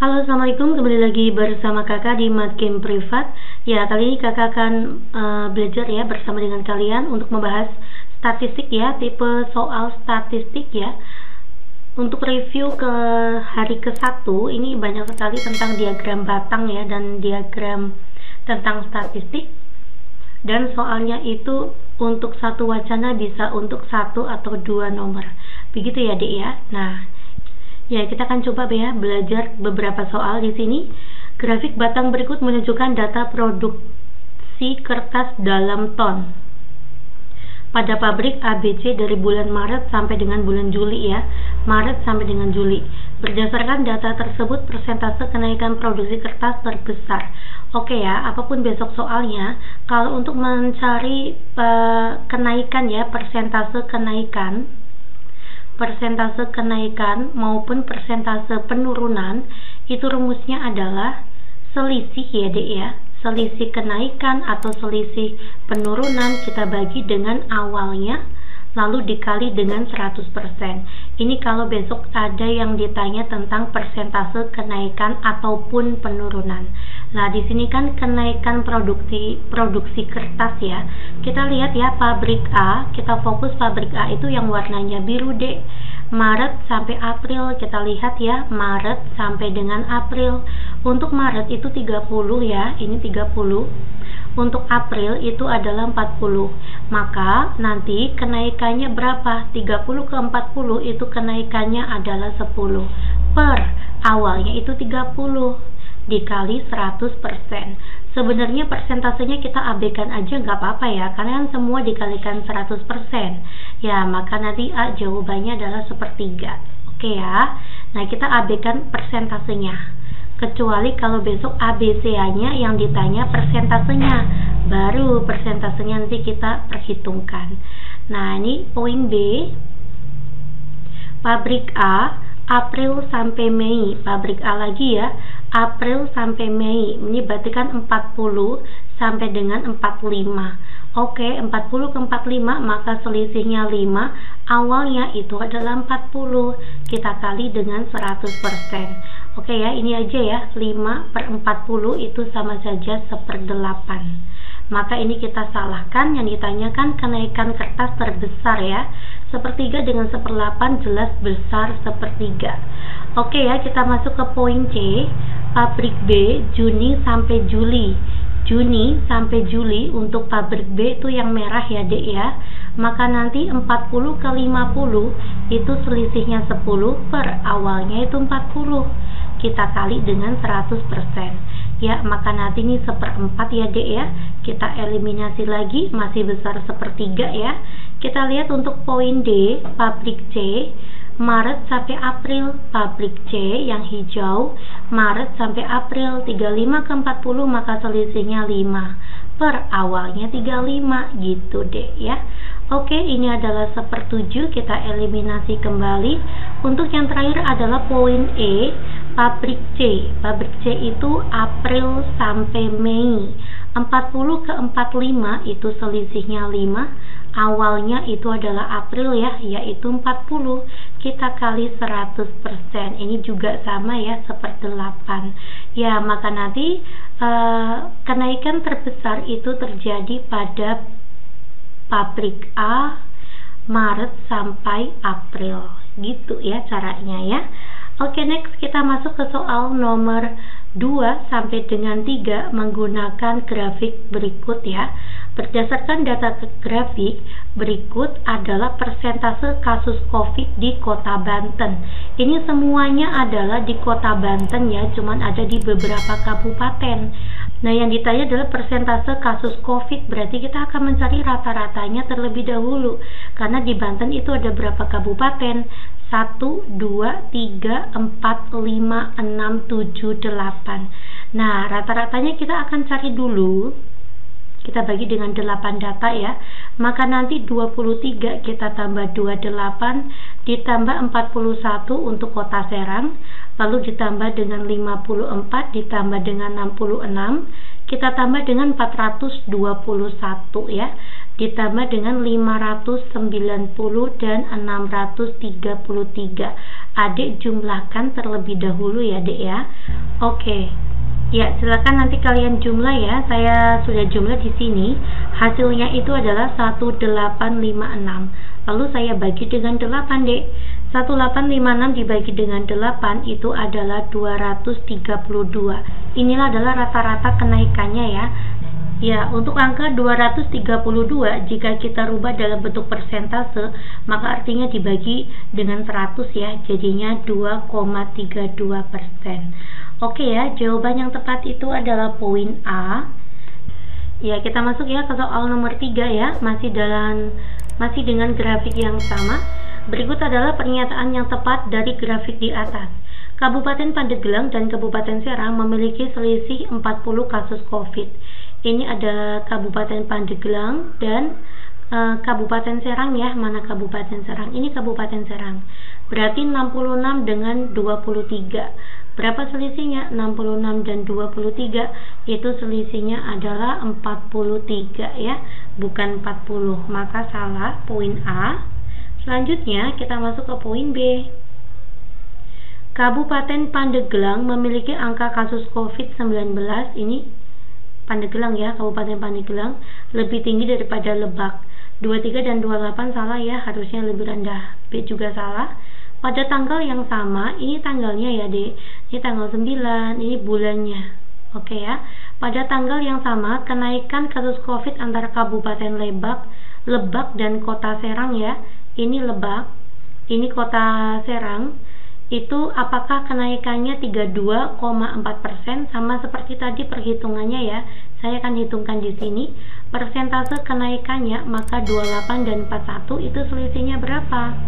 Halo, assalamualaikum. Kembali lagi bersama kakak di Matgame Privat. Ya, kali ini kakak akan belajar ya bersama dengan kalian untuk membahas statistik ya, tipe soal statistik ya. Untuk review ke hari ke-1 ini banyak sekali tentang diagram batang ya, dan diagram tentang statistik. Dan soalnya itu untuk satu wacana bisa untuk 1 atau 2 nomor. Begitu ya, Dek ya. Nah, ya, kita akan coba ya belajar beberapa soal di sini. Grafik batang berikut menunjukkan data produksi kertas dalam ton pada pabrik ABC dari bulan Maret sampai dengan bulan Juli ya. Maret sampai dengan Juli. Berdasarkan data tersebut, persentase kenaikan produksi kertas terbesar. Oke ya, apapun besok soalnya, kalau untuk mencari kenaikan ya, persentase kenaikan maupun persentase penurunan, itu rumusnya adalah selisih ya Dek ya. Selisih kenaikan atau selisih penurunan kita bagi dengan awalnya lalu dikali dengan 100%. Ini kalau besok ada yang ditanya tentang persentase kenaikan ataupun penurunan. Nah, di sini kan kenaikan produksi kertas ya. Kita lihat ya pabrik A, kita fokus pabrik A itu yang warnanya biru Dek. Maret sampai April, kita lihat ya, Maret sampai dengan April. Untuk Maret itu 30 ya, ini 30. Untuk April itu adalah 40. Maka nanti kenaikannya berapa? 30 ke 40 itu kenaikannya adalah 10. Per awalnya itu 30 dikali 100%. Sebenarnya persentasenya kita abaikan aja nggak apa-apa ya, karena kan semua dikalikan 100%. Ya, maka nanti A jawabannya adalah 1/3. Oke ya. Nah, kita abaikan persentasenya. Kecuali kalau besok ABCA-nya yang ditanya persentasenya, baru persentasenya nanti kita perhitungkan. Nah, ini poin B. Pabrik A, April sampai Mei. Pabrik A lagi ya, April sampai Mei. Ini berarti kan 40 sampai dengan 45. Oke, 40 ke 45, maka selisihnya 5. Awalnya itu adalah 40. Kita kali dengan 100%. Oke ya, ini aja ya, 5/40 itu sama saja 1/8. Maka ini kita salahkan, yang ditanyakan kenaikan kertas terbesar ya. 1/3 dengan 1/8 jelas besar 1/3. Oke ya, kita masuk ke poin C. Pabrik B, Juni sampai Juli. Juni sampai Juli untuk pabrik B itu yang merah ya Dek ya. Maka nanti 40 ke 50 itu selisihnya 10, per awalnya itu 40. Kita kali dengan 100%. Ya, maka nanti ini 1/4 ya Dek ya. Kita eliminasi lagi, masih besar 1/3 ya. Kita lihat untuk poin D, pabrik C, Maret sampai April. Pabrik C yang hijau, Maret sampai April, 35 ke 40 maka selisihnya 5. Per awalnya 35 gitu Dek ya. Oke, ini adalah 1/7, kita eliminasi kembali. Untuk yang terakhir adalah poin E, pabrik C. Pabrik C itu April sampai Mei. 40 ke 45 itu selisihnya 5. Awalnya itu adalah April ya, yaitu 40. Kita kali 100%. Ini juga sama ya, 1/8. Ya, maka nanti kenaikan terbesar itu terjadi pada pabrik A Maret sampai April. Gitu ya caranya ya. Oke, next kita masuk ke soal nomor 2 sampai dengan 3 menggunakan grafik berikut ya. Berdasarkan data grafik berikut adalah persentase kasus COVID di Kota Banten. Ini semuanya adalah di Kota Banten ya, cuman ada di beberapa kabupaten. Nah, yang ditanya adalah persentase kasus COVID, berarti kita akan mencari rata-ratanya terlebih dahulu. Karena di Banten itu ada berapa kabupaten? 1, 2, 3, 4, 5, 6, 7, 8. Nah, rata-ratanya kita akan cari dulu. Kita bagi dengan 8 data ya. Maka nanti 23 kita tambah 28 ditambah 41 untuk Kota Serang, lalu ditambah dengan 54 ditambah dengan 66, kita tambah dengan 421 ya. ditambah dengan 590 dan 633. Adik jumlahkan terlebih dahulu ya, Dek ya. Oke. Ya, silakan nanti kalian jumlah ya. Saya sudah jumlah di sini. Hasilnya itu adalah 1856. Lalu saya bagi dengan 8, Dek. 1856 dibagi dengan 8 itu adalah 232. Inilah adalah rata-rata kenaikannya ya. Ya, untuk angka 232 jika kita rubah dalam bentuk persentase, maka artinya dibagi dengan 100 ya, jadinya 2,32%. Oke ya, jawaban yang tepat itu adalah poin A. Ya, kita masuk ya ke soal nomor 3 ya, masih dengan grafik yang sama. Berikut adalah pernyataan yang tepat dari grafik di atas. Kabupaten Pandeglang dan Kabupaten Serang memiliki selisih 40 kasus COVID. Ini ada Kabupaten Pandeglang dan Kabupaten Serang ya. Mana Kabupaten Serang? Ini Kabupaten Serang. Berarti 66 dengan 23. Berapa selisihnya? 66 dan 23. Itu selisihnya adalah 43 ya, bukan 40. Maka salah poin A. Selanjutnya kita masuk ke poin B. Kabupaten Pandeglang memiliki angka kasus COVID-19, ini Pandeglang ya, Kabupaten Pandeglang lebih tinggi daripada Lebak. 23 dan 28 salah ya, harusnya lebih rendah. B juga salah. Pada tanggal yang sama, ini tanggalnya ya, D. Ini tanggal 9, ini bulannya. Oke ya. Pada tanggal yang sama, kenaikan kasus COVID antara Kabupaten Lebak dan Kota Serang ya. Ini Lebak, ini Kota Serang. Itu apakah kenaikannya 32,4%? Sama seperti tadi perhitungannya ya. Saya akan hitungkan di sini. Persentase kenaikannya maka 28 dan 41 itu selisihnya berapa?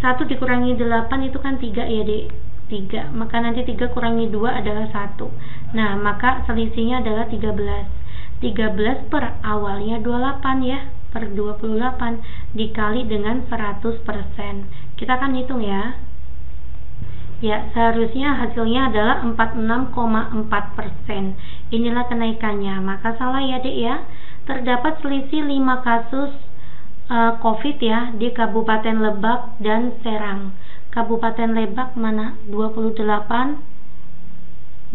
1 dikurangi 8 itu kan 3 ya, Dek. 3. Maka nanti 3 kurangi 2 adalah 1. Nah, maka selisihnya adalah 13. 13 per awalnya 28 ya, per 28 dikali dengan 100%. Kita akan hitung ya. Ya, seharusnya hasilnya adalah 46,4%. Inilah kenaikannya. Maka salah ya, Dek ya. Terdapat selisih 5 kasus COVID ya di Kabupaten Lebak dan Serang. Kabupaten Lebak mana? 28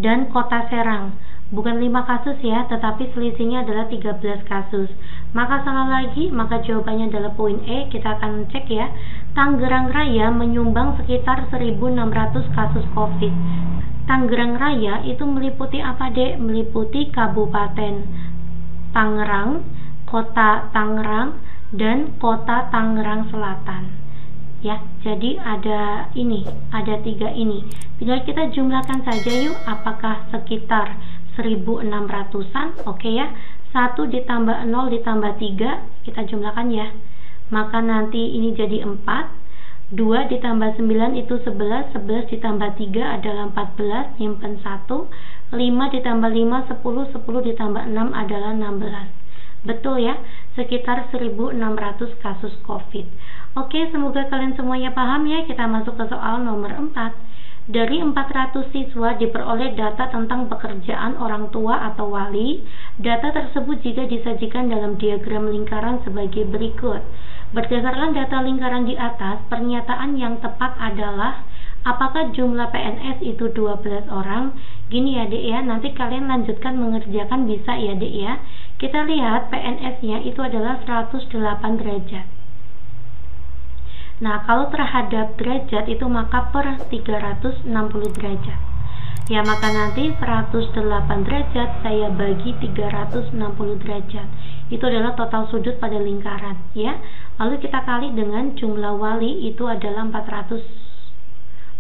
dan Kota Serang. Bukan 5 kasus ya, tetapi selisihnya adalah 13 kasus. Maka salah lagi, maka jawabannya adalah poin E. Kita akan cek ya. Tangerang Raya menyumbang sekitar 1.600 kasus COVID. Tangerang Raya itu meliputi apa, Dek? Meliputi Kabupaten Tangerang, Kota Tangerang, dan Kota Tangerang Selatan. Ya, jadi ada 3 ini. Tinggal kita jumlahkan saja yuk, apakah sekitar 1.600-an? Oke ya. 1 ditambah 0 ditambah 3, kita jumlahkan ya. Maka nanti ini jadi 4. 2 ditambah 9 itu 11. 11 ditambah 3 adalah 14, nyimpen 1. 5 ditambah 5 10. 10 ditambah 6 adalah 16. Betul ya, sekitar 1.600 kasus COVID. Oke, semoga kalian semuanya paham ya. Kita masuk ke soal nomor 4. Dari 400 siswa diperoleh data tentang pekerjaan orang tua atau wali. Data tersebut jika disajikan dalam diagram lingkaran sebagai berikut. Berdasarkan data lingkaran di atas, pernyataan yang tepat adalah apakah jumlah PNS itu 12 orang? Gini ya, Dek ya, nanti kalian lanjutkan mengerjakan bisa ya, Dek ya. Kita lihat PNS-nya itu adalah 108 derajat. Nah, kalau terhadap derajat itu maka per 360 derajat. Ya, maka nanti 108 derajat saya bagi 360 derajat. Itu adalah total sudut pada lingkaran, ya. Lalu kita kali dengan jumlah wali itu adalah 400.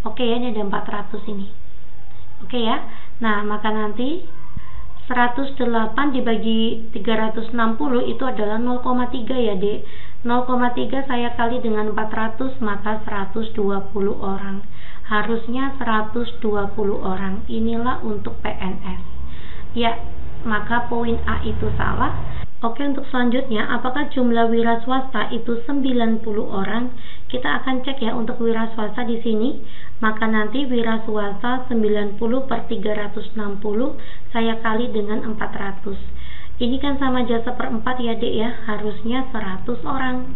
Oke ya, ini ada 400 ini. Oke ya. Nah, maka nanti 108 dibagi 360 itu adalah 0,3 ya, Dek. 0,3 saya kali dengan 400 maka 120 orang. Harusnya 120 orang. Inilah untuk PNS. Ya, maka poin A itu salah. Oke, untuk selanjutnya, apakah jumlah wira swasta itu 90 orang? Kita akan cek ya untuk wira swasta di sini. Maka nanti wira swasta 90 per 360 saya kali dengan 400. Ini kan sama aja 1/4 ya dek ya, harusnya 100 orang.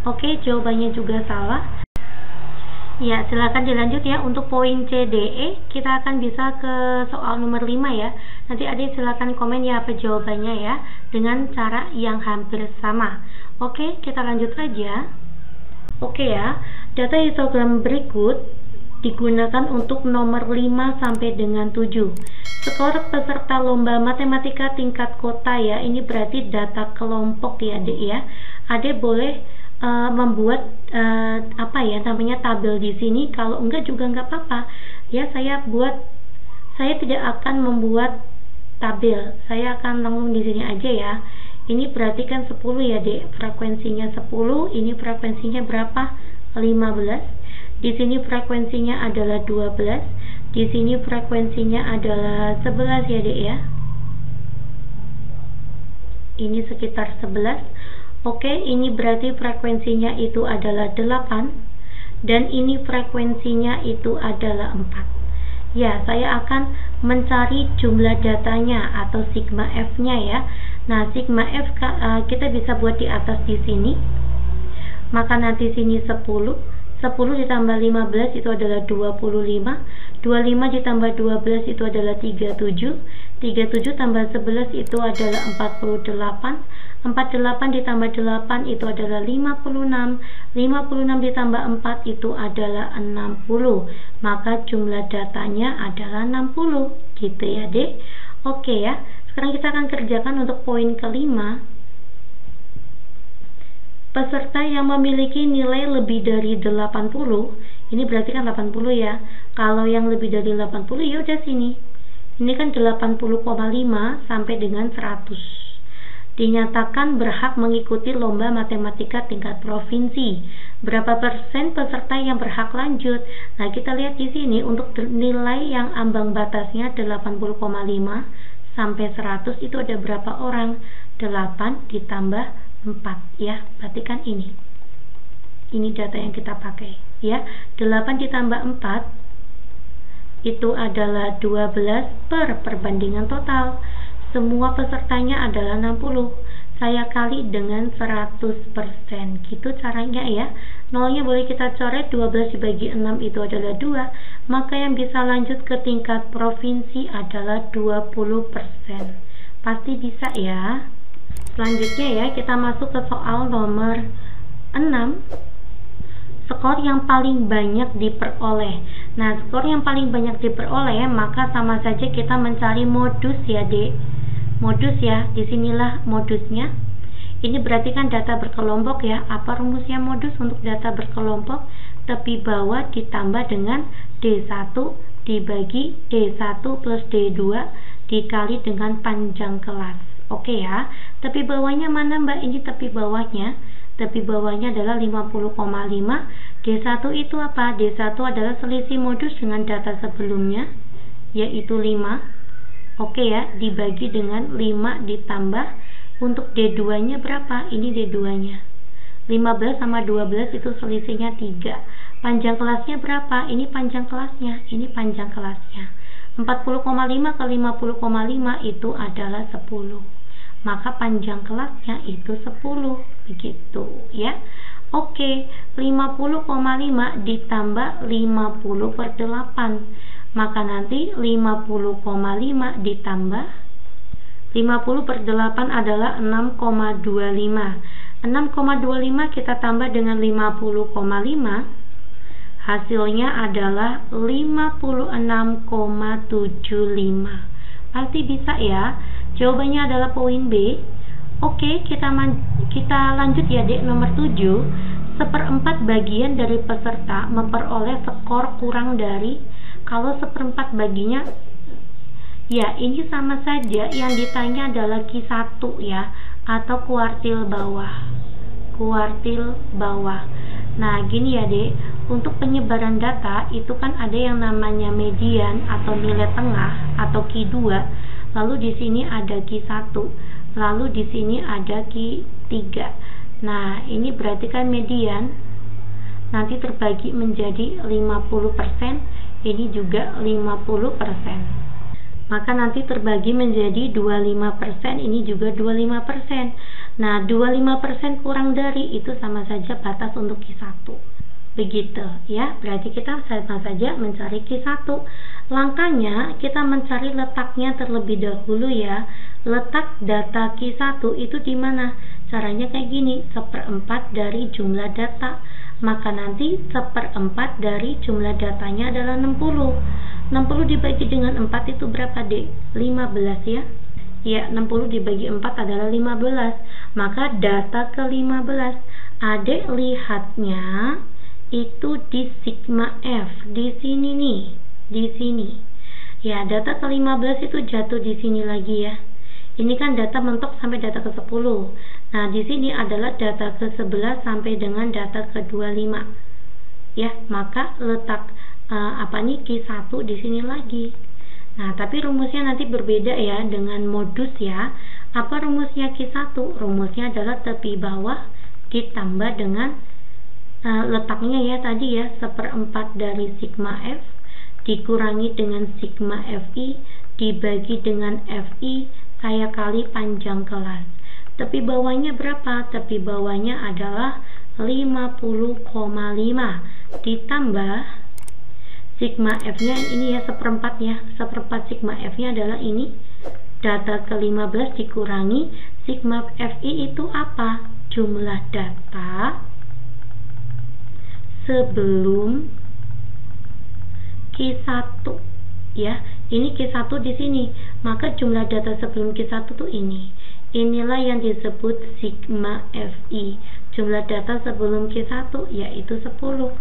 Oke, jawabannya juga salah. Ya, silakan dilanjut ya. Untuk poin CDE, kita akan bisa ke soal nomor 5 ya. Nanti adik silakan komen ya apa jawabannya ya, dengan cara yang hampir sama. Oke, kita lanjut aja. Oke ya, data histogram berikut digunakan untuk nomor 5 sampai dengan 7. Skor peserta lomba matematika tingkat kota ya, ini berarti data kelompok ya adik ya. Adik boleh membuat apa ya namanya tabel di sini, kalau enggak juga enggak apa-apa ya. Saya tidak akan membuat tabel, saya akan langsung di sini aja ya. Ini berarti kan 10 ya dek, frekuensinya 10, ini frekuensinya berapa? 15. Di sini frekuensinya adalah 12, di sini frekuensinya adalah 11 ya dek ya. Ini sekitar 11. Oke, ini berarti frekuensinya itu adalah 8 dan ini frekuensinya itu adalah 4. Ya, saya akan mencari jumlah datanya atau sigma F-nya ya. Nah, sigma F kita bisa buat di atas di sini. Maka nanti sini 10 ditambah 15 itu adalah 25. 25 ditambah 12 itu adalah 37. 37 tambah 11 itu adalah 48. 48 ditambah 8 itu adalah 56. 56 ditambah 4 itu adalah 60. Maka jumlah datanya adalah 60. Gitu ya dek. Oke ya. Sekarang kita akan kerjakan untuk poin kelima. Peserta yang memiliki nilai lebih dari 80, ini berarti kan 80 ya. Kalau yang lebih dari 80 ya udah sini. Ini kan 80,5 sampai dengan 100. Dinyatakan berhak mengikuti lomba matematika tingkat provinsi. Berapa persen peserta yang berhak lanjut? Nah, kita lihat di sini untuk nilai yang ambang batasnya 80,5 sampai 100 itu ada berapa orang? 8 ditambah 4 ya, berarti kan ini data yang kita pakai ya. 8 ditambah 4 itu adalah 12 per perbandingan total. Semua pesertanya adalah 60. Saya kali dengan 100%. Gitu caranya ya. Nolnya boleh kita coret, 12 dibagi 6 itu adalah 2. Maka yang bisa lanjut ke tingkat provinsi adalah 20%. Pasti bisa ya. Selanjutnya ya, kita masuk ke soal nomor 6. Skor yang paling banyak diperoleh. Nah, skor yang paling banyak diperoleh maka sama saja kita mencari modus ya dek. Modus ya, disinilah modusnya. Ini berarti kan data berkelompok ya. Apa rumusnya modus untuk data berkelompok? Tepi bawah ditambah dengan D1 dibagi D1 plus D2 dikali dengan panjang kelas. Oke ya, tepi bawahnya mana mbak? Ini tepi bawahnya. Tepi bawahnya adalah 50,5. D1 itu apa? D1 adalah selisih modus dengan data sebelumnya, yaitu 5. Oke ya, dibagi dengan 5 ditambah untuk D2 nya berapa? Ini D2 nya 15 sama 12 itu selisihnya 3. Panjang kelasnya berapa? Ini panjang kelasnya. Ini panjang kelasnya 40,5 ke 50,5 itu adalah 10. Maka panjang kelasnya itu 10. Begitu ya. Oke, 50,5 ditambah 50 per 8. Maka nanti 50,5 ditambah 50 per 8 adalah 6,25. 6,25 kita tambah dengan 50,5. Hasilnya adalah 56,75. Pasti bisa ya. Jawabannya adalah poin B. Oke, kita lanjut ya dek, nomor 7. 1/4 bagian dari peserta memperoleh skor kurang dari. Kalau 1/4 baginya ya ini sama saja, yang ditanya adalah Q1 ya, atau kuartil bawah. Kuartil bawah. Nah gini ya dek, untuk penyebaran data itu kan ada yang namanya median atau nilai tengah atau Q2. Lalu di sini ada Q1, lalu di sini ada Q3. Nah, ini berarti kan median nanti terbagi menjadi 50%, ini juga 50%. maka nanti terbagi menjadi 25%, ini juga 25%. Nah, 25% kurang dari itu sama saja batas untuk Q1. Begitu ya, berarti kita sama saja mencari Q1. Langkahnya kita mencari letaknya terlebih dahulu ya. Letak data Q1 itu di mana? Caranya kayak gini, 1/4 dari jumlah data. Maka nanti 1/4 dari jumlah datanya adalah 60. 60 dibagi dengan 4 itu berapa, Dek? 15 ya. Ya, 60 dibagi 4 adalah 15. Maka data ke-15, Adik lihatnya itu di sigma F, di sini nih, di sini. Ya, data ke-15 itu jatuh di sini lagi ya. Ini kan data mentok sampai data ke-10. Nah, di sini adalah data ke-11 sampai dengan data ke-25. Ya, maka letak Q1 di sini lagi. Nah, tapi rumusnya nanti berbeda ya dengan modus ya. Apa rumusnya Q1? Rumusnya adalah tepi bawah ditambah dengan letaknya ya tadi ya, 1/4 dari sigma F dikurangi dengan sigma Fi dibagi dengan Fi saya kali panjang kelas. Tepi bawahnya berapa? Tepi bawahnya adalah 50,5 ditambah sigma F-nya ini ya 1/4 ya. 1/4 sigma F-nya adalah ini. Data ke-15 dikurangi sigma Fi itu apa? Jumlah data sebelum Q1 ya. Ini Q1 di sini. Maka jumlah data sebelum Q1 tuh ini. Inilah yang disebut sigma Fi. Jumlah data sebelum Q1 yaitu 10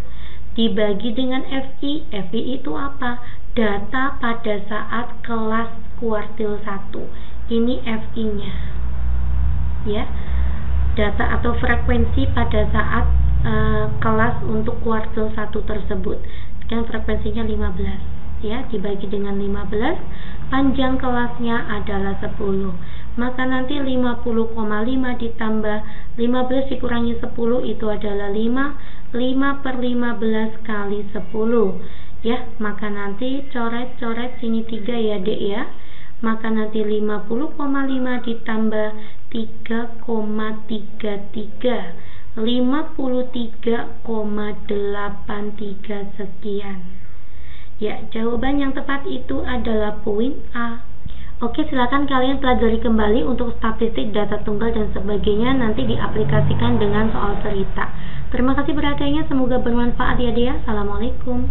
dibagi dengan Fi. Fi itu apa? Data pada saat kelas kuartil 1. Ini Fi-nya. Ya. Data atau frekuensi pada saat kelas untuk kuartil 1 tersebut. Dan frekuensinya 15 ya, dibagi dengan 15, panjang kelasnya adalah 10. Maka nanti 50,5 ditambah 15 dikurangi 10 itu adalah 5. 5/15 kali 10 ya. Maka nanti coret-coret sini 3 ya, Dek ya. Maka nanti 50,5 ditambah 3,33 53,83 sekian. Ya, jawaban yang tepat itu adalah poin A. Oke, silakan kalian pelajari kembali untuk statistik, data tunggal dan sebagainya, nanti diaplikasikan dengan soal cerita. Terima kasih perhatiannya, semoga bermanfaat ya dia. Assalamualaikum.